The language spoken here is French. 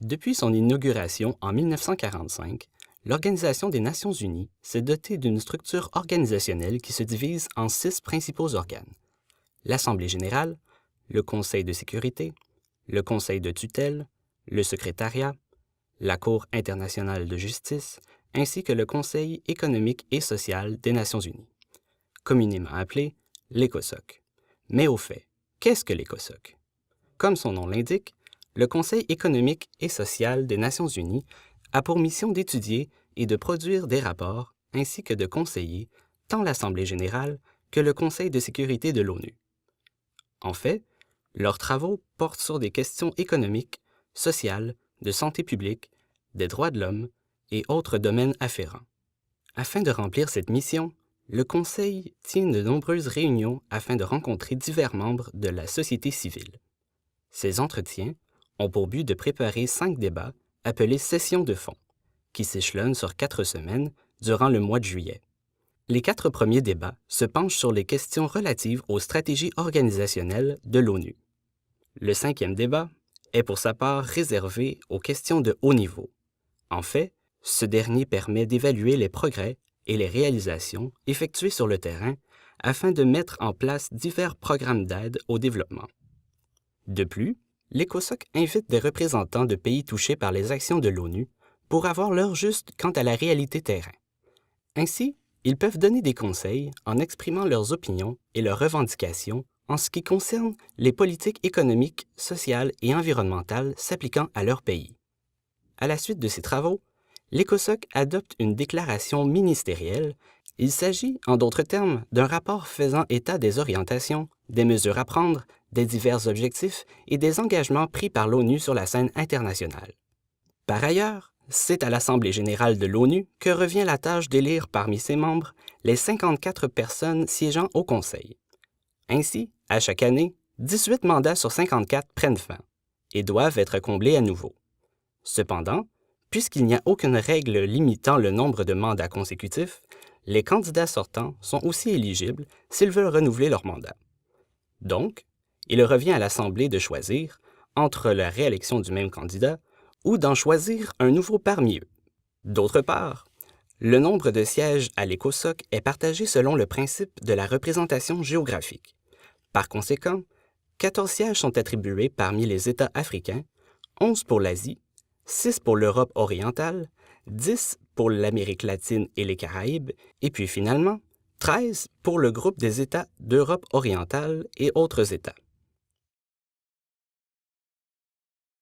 Depuis son inauguration en 1945, l'Organisation des Nations unies s'est dotée d'une structure organisationnelle qui se divise en 6 principaux organes: l'Assemblée générale, le Conseil de sécurité, le Conseil de tutelle, le Secrétariat, la Cour internationale de justice, ainsi que le Conseil économique et social des Nations unies, communément appelé l'ECOSOC. Mais au fait, qu'est-ce que l'ECOSOC? Comme son nom l'indique, le Conseil économique et social des Nations unies a pour mission d'étudier et de produire des rapports, ainsi que de conseiller tant l'Assemblée générale que le Conseil de sécurité de l'ONU. En fait, leurs travaux portent sur des questions économiques, sociales, de santé publique, des droits de l'homme et autres domaines afférents. Afin de remplir cette mission, le Conseil tient de nombreuses réunions afin de rencontrer divers membres de la société civile. Ces entretiens ont pour but de préparer 5 débats appelés sessions de fond, qui s'échelonnent sur 4 semaines durant le mois de juillet. Les 4 premiers débats se penchent sur les questions relatives aux stratégies organisationnelles de l'ONU. Le 5e débat est pour sa part réservé aux questions de haut niveau. En fait, ce dernier permet d'évaluer les progrès et les réalisations effectuées sur le terrain afin de mettre en place divers programmes d'aide au développement. De plus, l'ECOSOC invite des représentants de pays touchés par les actions de l'ONU pour avoir l'heure juste quant à la réalité terrain. Ainsi, ils peuvent donner des conseils en exprimant leurs opinions et leurs revendications en ce qui concerne les politiques économiques, sociales et environnementales s'appliquant à leur pays. À la suite de ces travaux, l'ECOSOC adopte une déclaration ministérielle. Il s'agit, en d'autres termes, d'un rapport faisant état des orientations, des mesures à prendre, des divers objectifs et des engagements pris par l'ONU sur la scène internationale. Par ailleurs, c'est à l'Assemblée générale de l'ONU que revient la tâche d'élire parmi ses membres les 54 personnes siégeant au Conseil. Ainsi, à chaque année, 18 mandats sur 54 prennent fin et doivent être comblés à nouveau. Cependant, puisqu'il n'y a aucune règle limitant le nombre de mandats consécutifs, les candidats sortants sont aussi éligibles s'ils veulent renouveler leur mandat. Donc, il revient à l'Assemblée de choisir entre la réélection du même candidat ou d'en choisir un nouveau parmi eux. D'autre part, le nombre de sièges à l'ECOSOC est partagé selon le principe de la représentation géographique. Par conséquent, 14 sièges sont attribués parmi les États africains, 11 pour l'Asie, 6 pour l'Europe orientale, 10 pour l'Amérique latine et les Caraïbes, et puis finalement, 13 pour le groupe des États d'Europe orientale et autres États.